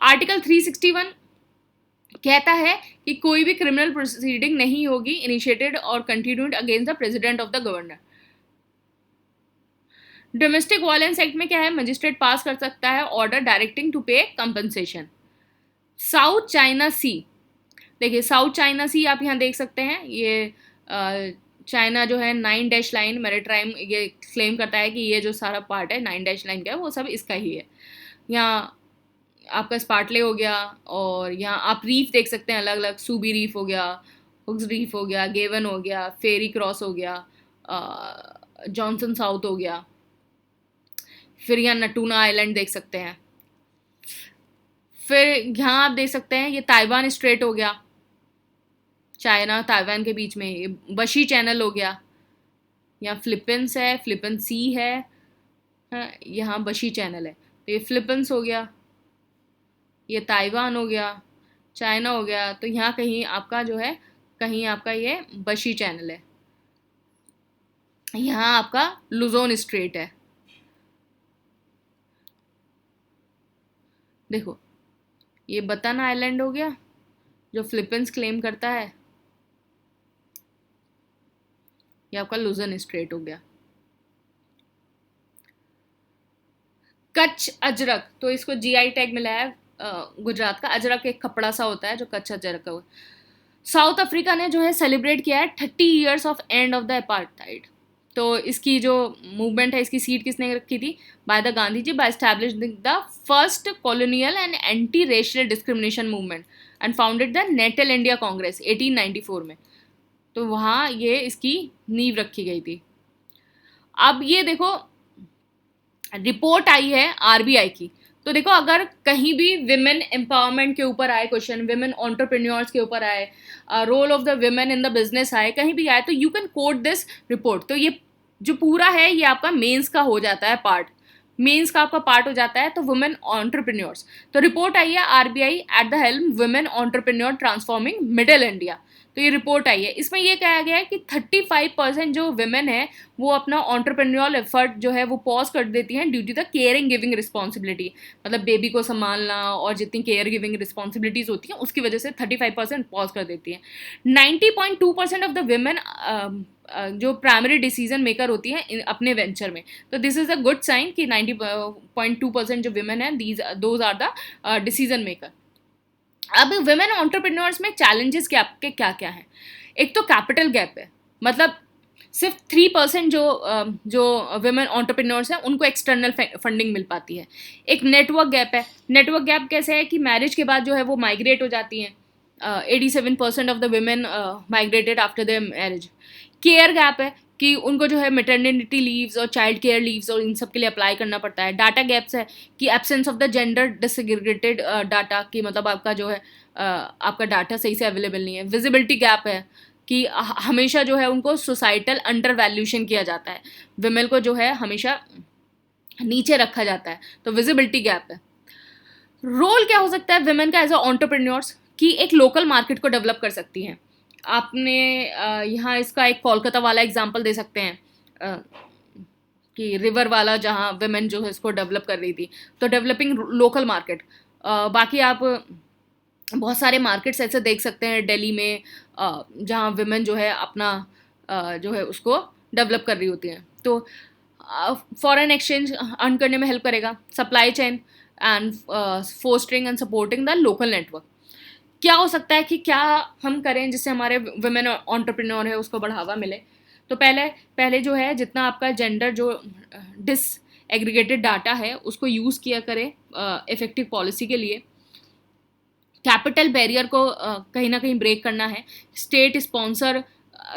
S1: आर्टिकल 361 कहता है कि कोई भी क्रिमिनल प्रोसीडिंग नहीं होगी इनिशिएटेड और continued against the president of the governor. Domestic violence act में क्या है? मजिस्ट्रेट पास कर सकता है ऑर्डर डायरेक्टिंग टू पे कंपनसेशन। साउथ चाइना सी, देखिए साउथ चाइना सी आप यहाँ देख सकते हैं। ये चाइना जो है 9 डैश लाइन मैरिटाइम ये क्लेम करता है कि ये जो सारा पार्ट है 9 डैश लाइन का है वो सब इसका ही है। यहाँ आपका स्पार्टले हो गया और यहाँ आप रीफ देख सकते हैं अलग अलग, सूबी रीफ हो गया, हुक्स रीफ हो गया, गेवन हो गया, फेरी क्रॉस हो गया, जॉनसन साउथ हो गया। फिर यहाँ नटूना आइलैंड देख सकते हैं। फिर यहाँ आप देख सकते हैं ये ताइवान स्ट्रेट हो गया, चाइना ताइवान के बीच में। ये बशी चैनल हो गया, यहाँ फिलीपींस है, फिलिपींस सी है, यहाँ बशी चैनल है। तो ये फिलीपींस हो गया, ये ताइवान हो गया, चाइना हो गया। तो यहाँ कहीं आपका जो है कहीं आपका ये बशी चैनल है, यहाँ आपका लुजोन स्ट्रेट है। देखो ये बतन आइलैंड हो गया जो फिलीपींस क्लेम करता है, ये आपका लुजन स्ट्रेट हो गया। कच्छ अजरक, तो इसको GI टैग मिला है गुजरात का। अजरक एक कपड़ा सा होता है जो कच्छ अजरक का। साउथ अफ्रीका ने जो है सेलिब्रेट किया है 30 years of end of the apartheid. तो इसकी जो मूवमेंट है इसकी सीट किसने रखी थी? By the Gandhi ji, by established the first colonial and anti racial discrimination movement and founded the Natal India Congress 1894 में। तो वहाँ ये इसकी नींव रखी गई थी। अब ये देखो रिपोर्ट आई है RBI की, तो देखो अगर कहीं भी विमेन एम्पावरमेंट के ऊपर आए क्वेश्चन, विमेन एंटरप्रेन्योर्स के ऊपर आए, role of the women in the business आए, कहीं भी आए, तो you can quote this report. तो ये जो पूरा है ये आपका मेंस का हो जाता है पार्ट, मेंस का आपका पार्ट हो जाता है। तो वुमेन एंटरप्रेन्योर्स, तो रिपोर्ट आई है RBI at the helm women entrepreneur transforming middle India. तो ये रिपोर्ट आई है, इसमें ये कहा गया है कि 35% जो विमेन है वो अपना एंटरप्रेन्योरल एफर्ट जो है वो पॉज कर देती हैं due to the caring giving responsibility, मतलब बेबी को संभालना और जितनी केयर गिविंग रिस्पॉन्सिबिलिटीज़ होती हैं उसकी वजह से 35% पॉज कर देती हैं। 90.2% ऑफ द विमेन जो प्राइमरी डिसीजन मेकर होती हैं अपने वेंचर में, तो this is a good sign कि 90.2% जो विमेन है those are the decision maker. अब विमेन एंटरप्रेन्योर्स में चैलेंजेस क्या क्या हैं? एक तो कैपिटल गैप है, मतलब सिर्फ 3% जो विमेन एंटरप्रेन्योर्स हैं उनको एक्सटर्नल फंडिंग मिल पाती है। एक नेटवर्क गैप है। नेटवर्क गैप कैसे है कि मैरिज के बाद जो है वो माइग्रेट हो जाती हैं। 87% of the women migrated after the marriage. Care gap है कि उनको जो है मेटर्निटी लीव्स और चाइल्ड केयर लीव्स और इन सब के लिए अप्लाई करना पड़ता है। डाटा गैप्स है कि absence of the gender disaggregated data, की मतलब आपका जो है आपका डाटा सही से अवेलेबल नहीं है। विजिबिलिटी गैप है कि हमेशा जो है उनको सोसाइटल अंडर वैल्यूशन किया जाता है, विमेन को जो है हमेशा नीचे रखा जाता है, तो विजिबिलिटी गैप है। रोल क्या हो सकता है विमेन का एज अ एंटरप्रेन्योर्स, कि एक लोकल मार्केट को डेवलप कर सकती हैं। आपने यहाँ इसका एक कोलकाता वाला एग्जांपल दे सकते हैं कि रिवर वाला, जहाँ विमेन जो है इसको डेवलप कर रही थी, तो डेवलपिंग लोकल मार्केट। बाकी आप बहुत सारे मार्केट्स ऐसे देख सकते हैं दिल्ली में जहाँ विमेन जो है अपना जो है उसको डेवलप कर रही होती हैं, तो फॉरेन एक्सचेंज अर्न करने में हेल्प करेगा। Supply chain and fostering and supporting the local network. क्या हो सकता है कि क्या हम करें जिससे हमारे वुमेन एंटरप्रेन्योर है उसको बढ़ावा मिले? तो पहले जो है जितना आपका जेंडर जो डिस एग्रीगेटेड डाटा है उसको यूज़ किया करें इफेक्टिव पॉलिसी के लिए। कैपिटल बैरियर को कहीं ना कहीं ब्रेक करना है। स्टेट स्पॉन्सर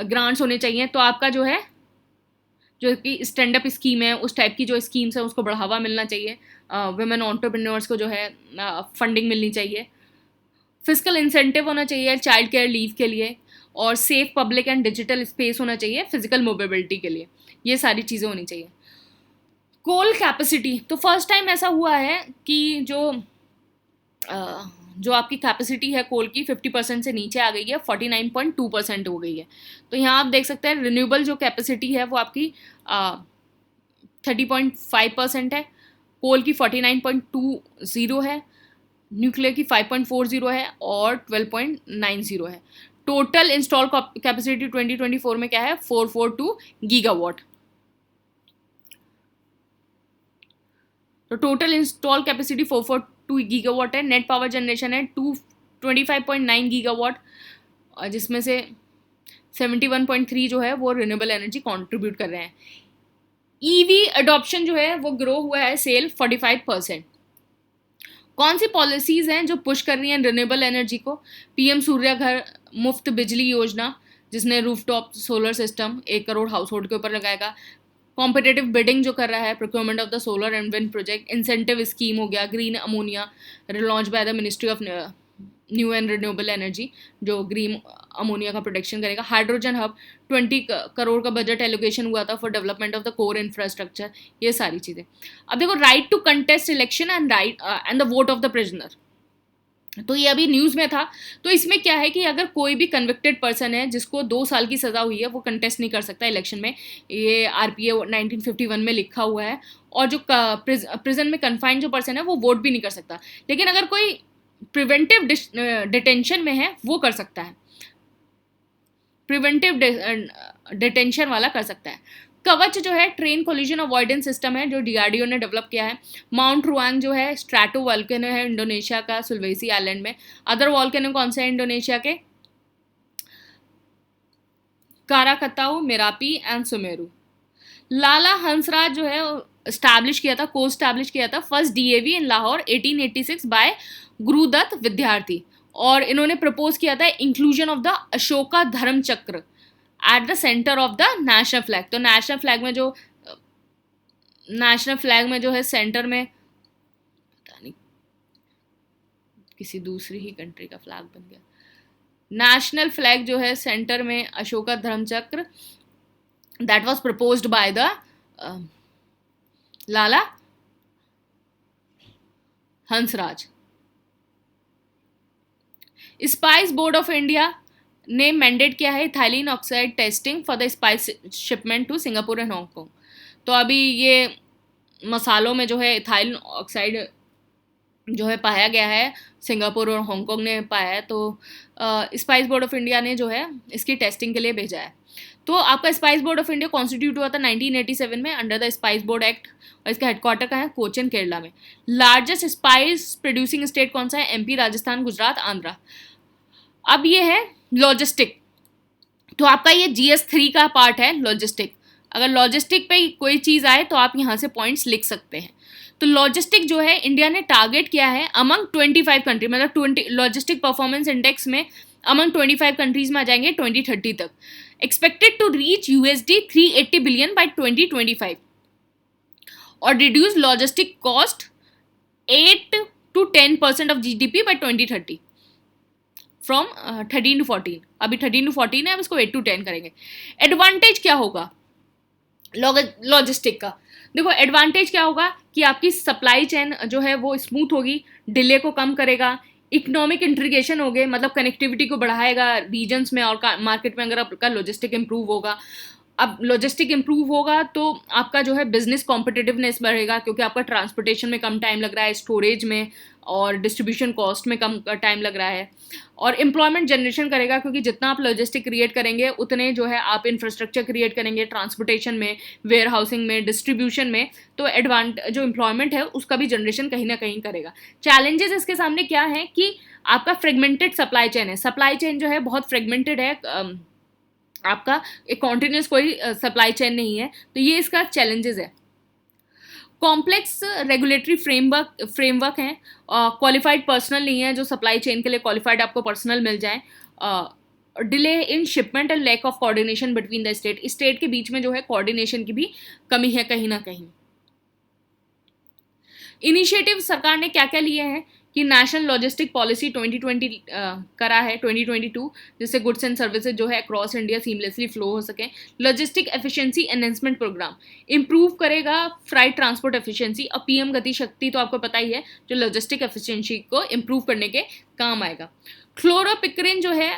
S1: ग्रांट्स होने चाहिए, तो आपका जो है जो कि स्टैंड अप स्कीम है उस टाइप की जो स्कीम्स है उसको बढ़ावा मिलना चाहिए। वुमेन एंटरप्रेन्योर्स को जो है फंडिंग मिलनी चाहिए। फिजिकल इंसेंटिव होना चाहिए चाइल्ड केयर लीव के लिए, और safe public and digital space होना चाहिए फिजिकल मोबिलिटी के लिए। ये सारी चीज़ें होनी चाहिए। कोल कैपेसिटी, तो फर्स्ट टाइम ऐसा हुआ है कि जो आपकी कैपेसिटी है कोल की 50% से नीचे आ गई है, 49.2% हो गई है। तो यहाँ आप देख सकते हैं रिन्यूएबल जो कैपेसिटी है वो आपकी 30.5% है, कोल की 49.20 है, न्यूक्लियर की 5.40 है और 12.90 है। टोटल इंस्टॉल कैपेसिटी 2024 में क्या है 442 गीगावाट। तो टोटल इंस्टॉल कैपेसिटी 442 गीगावाट है। नेट पावर जनरेशन है 25.9 गीगावाट, जिसमें से 71.3 जो है वो रिन्यूएबल एनर्जी कंट्रीब्यूट कर रहे हैं। ईवी अडॉप्शन जो है वो ग्रो हुआ है सेल 45%। कौन सी पॉलिसीज़ हैं जो पुश कर रही हैं रिन्यूएबल एनर्जी को? पीएम सूर्य घर मुफ्त बिजली योजना, जिसने rooftop solar system 1 crore house hold के ऊपर लगाएगा। कॉम्पिटेटिव बिडिंग जो कर रहा है procurement of the solar and wind project. Incentive scheme हो गया। Green ammonia launch by the ministry of new and renewable energy, जो ग्रीन अमोनिया का प्रोटेक्शन करेगा। हाइड्रोजन हब 20 करोड़ का बजट एलोकेशन हुआ था for development of the core infrastructure. ये सारी चीज़ें। अब देखो right to contest election and and the vote of the prisoner, तो ये अभी न्यूज़ में था। तो इसमें क्या है कि अगर कोई भी कन्विक्टेड पर्सन है जिसको 2 साल की सज़ा हुई है वो कंटेस्ट नहीं कर सकता इलेक्शन में। ये RPA 1951 में लिखा हुआ है। और जो प्रिजन में कन्फाइंड जो पर्सन है वो वोट भी नहीं कर सकता। लेकिन अगर कोई प्रिवेंटिव डिटेंशन में है वो कर सकता है, प्रिवेंटिव डिटेंशन वाला कर सकता है। कवच जो है ट्रेन कोलिजन अवॉइडेंस सिस्टम है जो DRDO ने डेवलप किया है। माउंट रुआंग जो है स्ट्रैटो वॉल्केनो है इंडोनेशिया का सुल्वेसी आइलैंड में। अदर वॉल्केनो कौन से हैं इंडोनेशिया के? काराकताऊ, मेरापी एंड सुमेरू। लाला हंसराज जो है स्टैब्लिश किया था, को स्टैब्लिश किया था फर्स्ट DAV इन लाहौर 1886 बाय गुरुदत्त विद्यार्थी, और इन्होंने प्रपोज किया था inclusion of the Ashoka Dharma चक्र at the centre of the national flag. तो नेशनल फ्लैग में जो है सेंटर में पता नहीं किसी दूसरी ही कंट्री का फ्लैग बन गया। नेशनल फ्लैग जो है सेंटर में Ashoka Dharma Chakra, that was proposed by the Lala Hansraj. Spice Board of India ने मैंडेट किया है ethylene oxide testing for the spice shipment to Singapore and Hong Kong. तो अभी ये मसालों में जो है इथाइलिन ऑक्साइड जो है पाया गया है, सिंगापुर और हांगकांग ने पाया है, तो स्पाइस बोर्ड ऑफ इंडिया ने जो है इसकी टेस्टिंग के लिए भेजा है। तो आपका spice Board of India constitute हुआ था 1987 में under the spice board act, और इसका हेडक्वार्टर कहाँ है? कोचन, केरला में। लार्जेस्ट स्पाइस प्रोड्यूसिंग स्टेट कौन सा है? एमपी, राजस्थान, गुजरात, आंध्रा। अब ये है लॉजिस्टिक, तो आपका ये GS3 का पार्ट है लॉजिस्टिक। अगर लॉजिस्टिक पे कोई चीज़ आए तो आप यहाँ से पॉइंट्स लिख सकते हैं। तो लॉजिस्टिक जो है इंडिया ने टारगेट किया है अमंग 25 कंट्री, मतलब 20 लॉजिस्टिक परफॉर्मेंस इंडेक्स में अमंग 25 कंट्रीज में आ जाएंगे 2030 तक। Expected to reach $380 billion by 2025 और reduce logistic cost 8 to 10% of GDP by 2030 from 13 to 14। अभी 13 to 14 है, अब इसको 8 to 10 करेंगे। एडवांटेज क्या होगा लॉजिस्टिक का? देखो एडवांटेज क्या होगा कि आपकी सप्लाई चेन जो है वो स्मूथ होगी, डिले को कम करेगा, इकोनॉमिक इंटीग्रेशन हो गए, मतलब कनेक्टिविटी को बढ़ाएगा रीजन्स में और मार्केट में। अगर आपका लॉजिस्टिक इंप्रूव होगा, अब लॉजिस्टिक इंप्रूव होगा तो आपका जो है बिजनेस कॉम्पिटिटिवनेस बढ़ेगा, क्योंकि आपका ट्रांसपोर्टेशन में कम टाइम लग रहा है, स्टोरेज में और डिस्ट्रीब्यूशन कॉस्ट में कम टाइम लग रहा है, और एम्प्लॉयमेंट जनरेशन करेगा, क्योंकि जितना आप लॉजिस्टिक क्रिएट करेंगे उतने जो है आप इंफ्रास्ट्रक्चर क्रिएट करेंगे ट्रांसपोर्टेशन में, वेयर हाउसिंग में, डिस्ट्रीब्यूशन में, तो जो एम्प्लॉयमेंट है उसका भी जनरेशन कहीं ना कहीं करेगा। चैलेंजेस इसके सामने क्या है कि आपका फ्रेगमेंटेड सप्लाई चेन है, सप्लाई चेन जो है बहुत फ्रेगमेंटेड है, आपका एक कॉन्टिन्यूस कोई सप्लाई चेन नहीं है, तो ये इसका चैलेंजेस है। कॉम्प्लेक्स रेगुलेटरी फ्रेमवर्क हैं, क्वालिफाइड पर्सनल नहीं है जो सप्लाई चेन के लिए क्वालिफाइड आपको पर्सनल मिल जाए, delay in shipment and lack of coordination between the state के बीच में जो है कोऑर्डिनेशन की भी कमी है कहीं ना कहीं। इनिशिएटिव सरकार ने क्या क्या लिए हैं कि नेशनल लॉजिस्टिक पॉलिसी 2020 करा है 2022, जिससे गुड्स एंड सर्विसेज जो है अक्रॉस इंडिया सीमलेसली फ्लो हो सके। Logistic efficiency enhancement programme improve करेगा फ्राइट ट्रांसपोर्ट एफिशिएंसी, और PM गति शक्ति तो आपको पता ही है जो लॉजिस्टिक एफिशिएंसी को इंप्रूव करने के काम आएगा। क्लोरोपिक्रिन जो है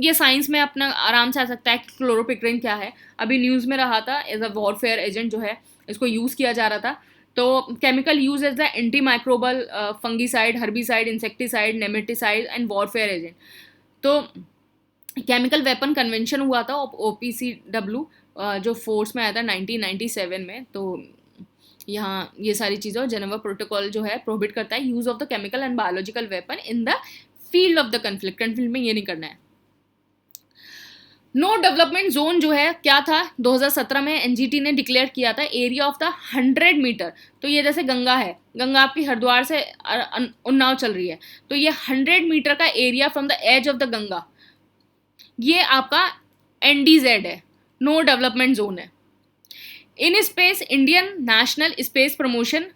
S1: ये साइंस में अपना आराम से आ सकता है कि क्लोरोपिक्रिन क्या है। अभी न्यूज़ में रहा था एज अ वॉरफेयर एजेंट जो है इसको यूज़ किया जा रहा था। तो chemical use as the anti microbial, fungicide, herbicide, insecticide, nematicide and warfare agent. तो केमिकल वेपन कन्वेंशन हुआ था OPCW जो फोर्स में आया था 1997 में। तो यहाँ ये सारी चीज़ें, जेनेवा प्रोटोकॉल जो है प्रोहिबिट करता है use of the chemical and biological weapon in the field of the conflict में ये नहीं करना है। नो डेवलपमेंट जोन जो है क्या था 2017 में NGT ने डिक्लेयर किया था, एरिया ऑफ द 100 मीटर। तो ये जैसे गंगा है, गंगा आपकी हरिद्वार से उन्नाव चल रही है, तो ये 100 मीटर का area from the edge of the Ganga ये आपका NDZ है, नो डेवलपमेंट जोन है। IN space Indian national space promotion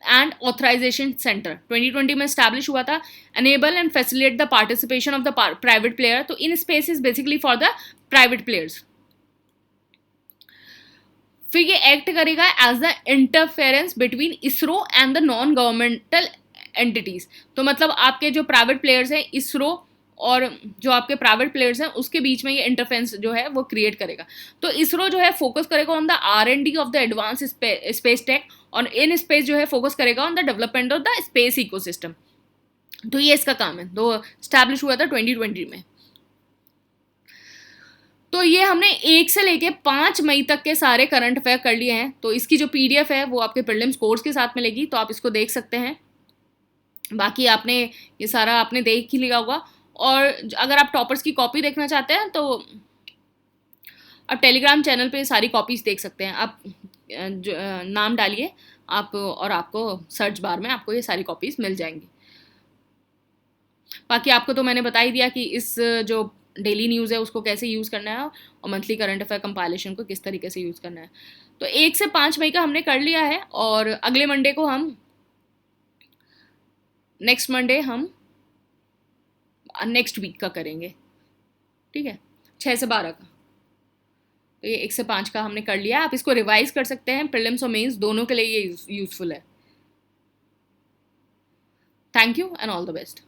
S1: and authorisation centre 2020 में स्टैब्लिश हुआ था, enable and facilitate the participation of the private player. तो IN space is basically for the private players. फिर ये act करेगा as the interference between ISRO and the non governmental entities. तो मतलब आपके जो प्राइवेट प्लेयर्स हैं, इसरो और जो आपके प्राइवेट प्लेयर्स हैं, उसके बीच में ये इंटरफेरेंस जो है वो क्रिएट करेगा। तो इसरो जो है फोकस करेगा on the R&D of the advance space tech, और इन स्पेस जो है फोकस करेगा on the development of the space ecosystem. तो ये इसका काम है, तो स्टैब्लिश हुआ था 2020 में। तो ये हमने 1 से लेके 5 मई तक के सारे करंट अफेयर कर लिए हैं। तो इसकी जो PDF है वो आपके प्रीलिम्स कोर्स के साथ मिलेगी, तो आप इसको देख सकते हैं। बाकी आपने ये सारा आपने देख ही लिया होगा, और अगर आप टॉपर्स की कॉपी देखना चाहते हैं तो आप टेलीग्राम चैनल पे सारी कॉपीज देख सकते हैं। आप नाम डालिए आप, और आपको सर्च बार में आपको ये सारी कॉपीज मिल जाएंगी। बाकी आपको तो मैंने बता ही दिया कि इस जो डेली न्यूज़ है उसको कैसे यूज़ करना है, और मंथली करंट अफेयर कंपाइलेशन को किस तरीके से यूज़ करना है। तो 1 से 5 मई का हमने कर लिया है, और अगले मंडे को हम नेक्स्ट वीक का करेंगे, ठीक है, 6 से 12 का। तो ये 1 से 5 का हमने कर लिया। आप इसको रिवाइज कर सकते हैं, प्रीलिम्स और मेंस दोनों के लिए ये यूजफुल है। Thank you and all the best.